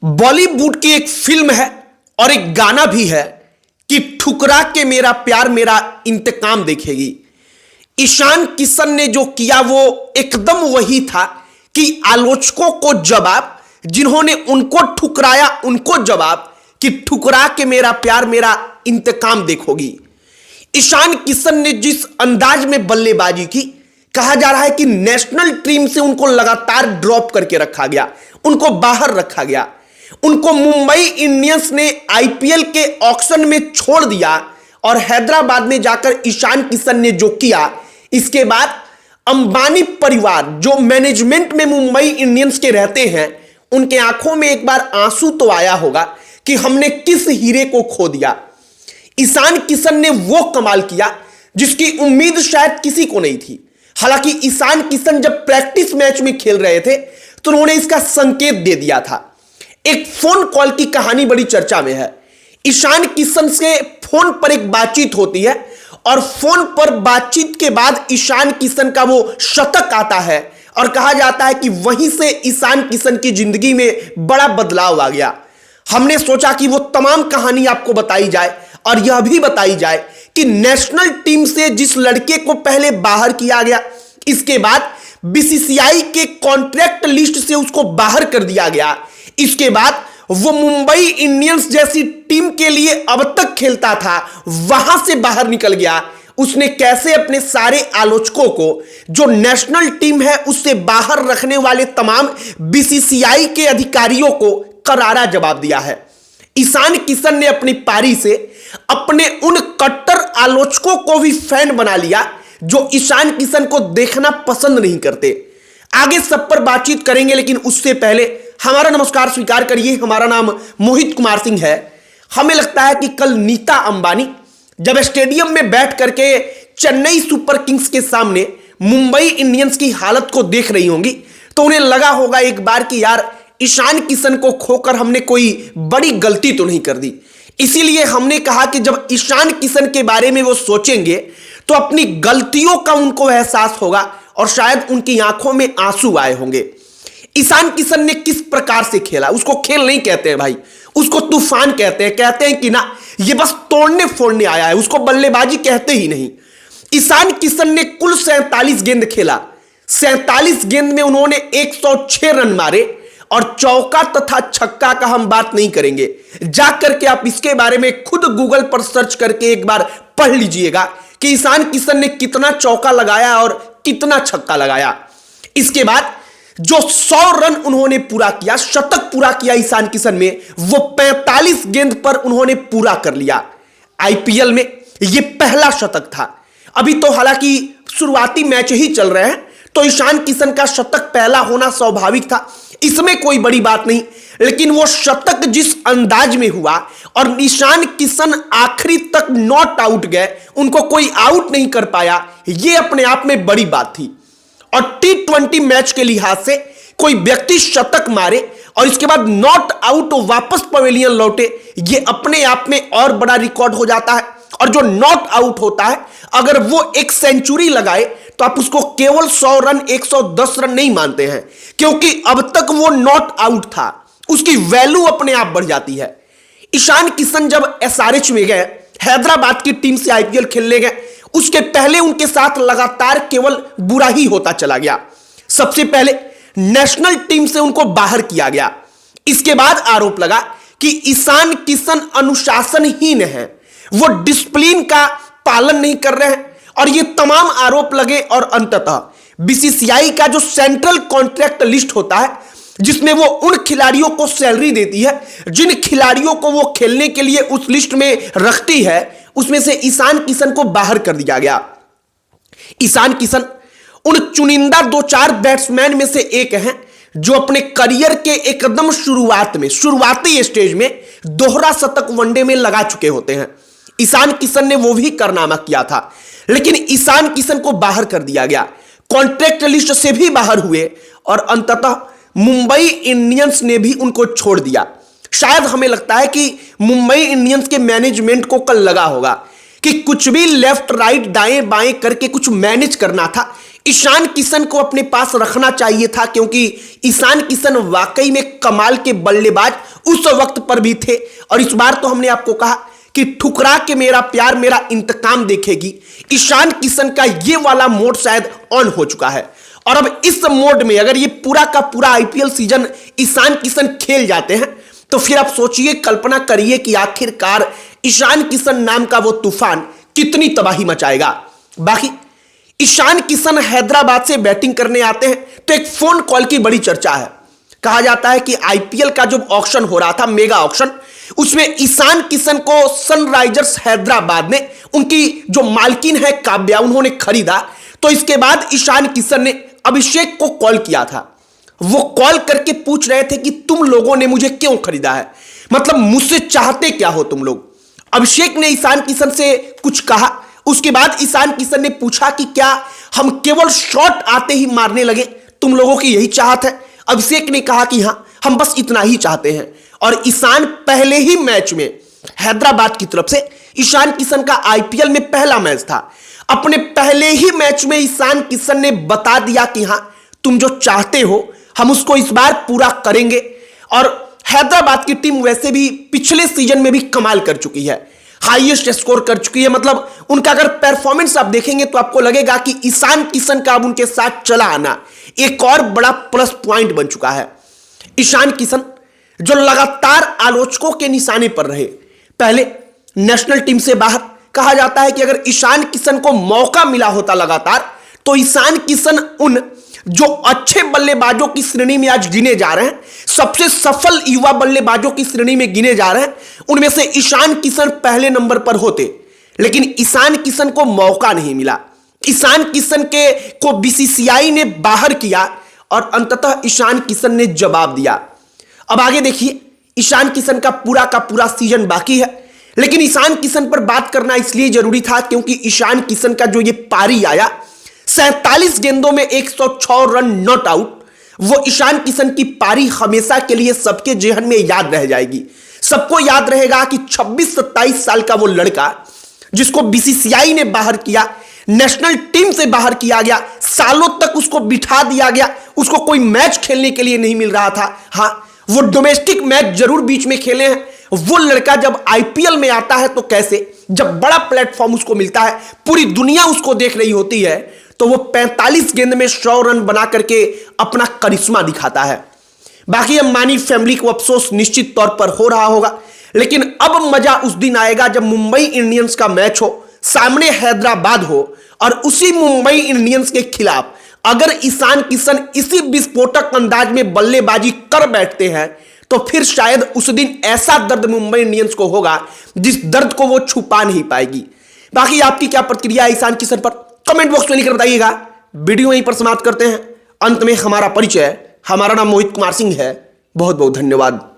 बॉलीवुड की एक फिल्म है और एक गाना भी है कि ठुकरा के मेरा प्यार मेरा इंतकाम देखेगी। ईशान किशन ने जो किया वो एकदम वही था कि आलोचकों को जवाब, जिन्होंने उनको ठुकराया उनको जवाब कि ठुकरा के मेरा प्यार मेरा इंतकाम देखोगी। ईशान किशन ने जिस अंदाज में बल्लेबाजी की, कहा जा रहा है कि नेशनल टीम से उनको लगातार ड्रॉप करके रखा गया, उनको बाहर रखा गया, उनको मुंबई इंडियंस ने आईपीएल के ऑक्शन में छोड़ दिया और हैदराबाद में जाकर ईशान किशन ने जो किया, इसके बाद अंबानी परिवार जो मैनेजमेंट में मुंबई इंडियंस के रहते हैं, उनके आंखों में एक बार आंसू तो आया होगा कि हमने किस हीरे को खो दिया। ईशान किशन ने वो कमाल किया जिसकी उम्मीद शायद किसी को नहीं थी। हालांकि ईशान किशन जब प्रैक्टिस मैच में खेल रहे थे तो उन्होंने इसका संकेत दे दिया था। एक फोन कॉल की कहानी बड़ी चर्चा में है। ईशान किशन से फोन पर एक बातचीत होती है और फोन पर बातचीत के बाद ईशान किशन का वो शतक आता है और कहा जाता है कि वहीं से ईशान किशन की जिंदगी में बड़ा बदलाव आ गया। हमने सोचा कि वो तमाम कहानी आपको बताई जाए और यह भी बताई जाए कि नेशनल टीम से जिस लड़के को पहले बाहर किया गया, इसके बाद बीसीसीआई के कॉन्ट्रैक्ट लिस्ट से उसको बाहर कर दिया गया, इसके बाद वो मुंबई इंडियंस जैसी टीम के लिए अब तक खेलता था, वहां से बाहर निकल गया। उसने कैसे अपने सारे आलोचकों को, जो नेशनल टीम है उससे बाहर रखने वाले तमाम बीसीसीआई के अधिकारियों को करारा जवाब दिया है। ईशान किशन ने अपनी पारी से अपने उन कट्टर आलोचकों को भी फैन बना लिया जो ईशान किशन को देखना पसंद नहीं करते। आगे सब पर बातचीत करेंगे, लेकिन उससे पहले हमारा नमस्कार स्वीकार करिए। हमारा नाम मोहित कुमार सिंह है। हमें लगता है कि कल नीता अंबानी जब स्टेडियम में बैठ करके चेन्नई सुपर किंग्स के सामने मुंबई इंडियंस की हालत को देख रही होंगी तो उन्हें लगा होगा एक बार कि यार ईशान किशन को खोकर हमने कोई बड़ी गलती तो नहीं कर दी। इसीलिए हमने कहा कि जब ईशान किशन के बारे में वो सोचेंगे तो अपनी गलतियों का उनको एहसास होगा और शायद उनकी आंखों में आंसू आए होंगे। ईशान किशन ने किस प्रकार से खेला, उसको खेल नहीं कहते हैं भाई, उसको तूफान कहते हैं कि ना ये बस तोड़ने फोड़ने आया है, उसको बल्लेबाजी कहते ही नहीं। ईशान किशन ने कुल 47 गेंद खेला। 47 गेंद में उन्होंने 106 रन मारे और चौका तथा छक्का का हम बात नहीं करेंगे। जाकर के आप इसके बारे में खुद गूगल पर सर्च करके एक बार पढ़ लीजिएगा कि ईशान किशन ने कितना चौका लगाया और कितना छक्का लगाया। इसके बाद जो 100 रन उन्होंने पूरा किया, शतक पूरा किया ईशान किशन में, वो 45 गेंद पर उन्होंने पूरा कर लिया। आईपीएल में यह पहला शतक था। अभी तो हालांकि शुरुआती मैच ही चल रहे हैं तो ईशान किशन का शतक पहला होना स्वाभाविक था, इसमें कोई बड़ी बात नहीं। लेकिन वो शतक जिस अंदाज में हुआ और ईशान किशन आखिरी तक नॉट आउट गए, उनको कोई आउट नहीं कर पाया, ये अपने आप में बड़ी बात थी। और T20 मैच के लिहाज से कोई व्यक्ति शतक मारे और इसके बाद नॉट आउट वापस पवेलियन लौटे, ये अपने आप में और बड़ा रिकॉर्ड हो जाता है। और जो नॉट आउट होता है, अगर वो एक सेंचुरी लगाए तो आप उसको केवल 100 रन 110 रन नहीं मानते हैं, क्योंकि अब तक वो नॉट आउट था, उसकी वैल्यू अपने आप बढ़ जाती है। ईशान किशन जब एसआरएच में गए, हैदराबाद की टीम से आईपीएल खेलने गए, उसके पहले उनके साथ लगातार केवल बुरा ही होता चला गया। सबसे पहले नेशनल टीम से उनको बाहर किया गया। इसके बाद आरोप लगा कि ईशान किशन अनुशासनहीन है, वो डिसिप्लिन का पालन नहीं कर रहे हैं और ये तमाम आरोप लगे। और अंततः बीसीसीआई का जो सेंट्रल कॉन्ट्रैक्ट लिस्ट होता है, जिसमें वो उन खिलाड़ियों को सैलरी देती है जिन खिलाड़ियों को वो खेलने के लिए उस लिस्ट में रखती है, उसमें से ईशान किशन को बाहर कर दिया गया। ईशान किशन उन चुनिंदा 2-4 बैट्समैन में से एक हैं जो अपने करियर के एकदम शुरुआती स्टेज में दोहरा शतक वनडे में लगा चुके होते हैं। ईशान किशन ने वो भी कारनामा किया था, लेकिन ईशान किशन को बाहर कर दिया गया, कॉन्ट्रैक्ट लिस्ट से भी बाहर हुए और अंततः मुंबई इंडियंस ने भी उनको छोड़ दिया। शायद हमें लगता है कि मुंबई इंडियंस के मैनेजमेंट को कल लगा होगा कि कुछ भी लेफ्ट राइट दाएं बाएं करके कुछ मैनेज करना था, ईशान किशन को अपने पास रखना चाहिए था, क्योंकि ईशान किशन वाकई में कमाल के बल्लेबाज उस वक्त पर भी थे। और इस बार तो हमने आपको कहा कि ठुकरा के मेरा प्यार मेरा इंतकाम देखेगी। ईशान किशन का ये वाला मोड शायद ऑन हो चुका है और अब इस मोड में अगर ये पूरा का पूरा आईपीएल सीजन ईशान किशन खेल जाते हैं तो फिर आप सोचिए, कल्पना करिए कि आखिरकार ईशान किशन नाम का वो तूफान कितनी तबाही मचाएगा। बाकी ईशान किशन हैदराबाद से बैटिंग करने आते हैं तो एक फोन कॉल की बड़ी चर्चा है। कहा जाता है कि आईपीएल का जो ऑक्शन हो रहा था, मेगा ऑक्शन, उसमें ईशान किशन को सनराइजर्स हैदराबाद ने, उनकी जो मालकिन है काव्या, उन्होंने खरीदा। तो इसके बाद ईशान किशन ने अभिषेक को कॉल किया था। वो कॉल करके पूछ रहे थे कि तुम लोगों ने मुझे क्यों खरीदा है, मतलब मुझसे चाहते क्या हो तुम लोग। अभिषेक ने ईशान किशन से कुछ कहा। उसके बाद ईशान किशन ने पूछा कि क्या हम केवल शॉट आते ही मारने लगे, तुम लोगों की यही चाहत है। अभिषेक ने कहा कि हां, हम बस इतना ही चाहते हैं। और ईशान पहले ही मैच में हैदराबाद की तरफ से, ईशान किशन का आईपीएल में पहला मैच था, अपने पहले ही मैच में ईशान किशन ने बता दिया कि हां, तुम जो चाहते हो हम उसको इस बार पूरा करेंगे। और हैदराबाद की टीम वैसे भी पिछले सीजन में भी कमाल कर चुकी है, हाईएस्ट स्कोर कर चुकी है। मतलब उनका अगर परफॉर्मेंस आप देखेंगे तो आपको लगेगा कि ईशान किशन का अब उनके साथ चला आना एक और बड़ा प्लस पॉइंट बन चुका है। ईशान किशन जो लगातार आलोचकों के निशाने पर रहे, पहले नेशनल टीम से बाहर, कहा जाता है कि अगर ईशान किशन को मौका मिला होता लगातार तो ईशान किशन उन जो अच्छे बल्लेबाजों की श्रेणी में आज गिने जा रहे हैं, सबसे सफल युवा बल्लेबाजों की श्रेणी में गिने जा रहे हैं, उनमें से ईशान किशन पहले नंबर पर होते। लेकिन ईशान किशन को मौका नहीं मिला। ईशान किशन को बीसीसीआई ने बाहर किया और अंततः ईशान किशन ने जवाब दिया। अब आगे देखिए, ईशान किशन का पूरा सीजन बाकी है, लेकिन ईशान किशन पर बात करना इसलिए जरूरी था क्योंकि ईशान किशन का जो ये पारी आया, 47 गेंदों में 106 रन नॉट आउट, वो ईशान किशन की पारी हमेशा के लिए सबके जेहन में याद रह जाएगी। सबको याद रहेगा कि 26-27 साल का वो लड़का जिसको बीसीसीआई ने बाहर किया, नेशनल टीम से बाहर किया गया, सालों तक उसको बिठा दिया गया, उसको कोई मैच खेलने के लिए नहीं मिल रहा था। हां, वो डोमेस्टिक मैच जरूर बीच में खेले हैं। वो लड़का जब आईपीएल में आता है तो कैसे, जब बड़ा प्लेटफॉर्म उसको मिलता है, पूरी दुनिया उसको देख रही होती है, तो वो 45 गेंद में 100 रन बना करके अपना करिश्मा दिखाता है। बाकी अंबानी फैमिली को अफसोस निश्चित तौर पर हो रहा होगा, लेकिन अब मजा उस दिन आएगा जब मुंबई इंडियंस का मैच हो, सामने हैदराबाद हो और उसी मुंबई इंडियंस के खिलाफ अगर ईशान किशन इसी विस्फोटक अंदाज में बल्लेबाजी कर बैठते हैं तो फिर शायद उस दिन ऐसा दर्द मुंबई इंडियंस को होगा जिस दर्द को वो छुपा नहीं पाएगी। बाकी आपकी क्या प्रतिक्रिया है ईशान किशन पर, कमेंट बॉक्स में लिखकर बताइएगा। वीडियो यहीं पर समाप्त करते हैं। अंत में हमारा परिचय, हमारा नाम मोहित कुमार सिंह है। बहुत बहुत धन्यवाद।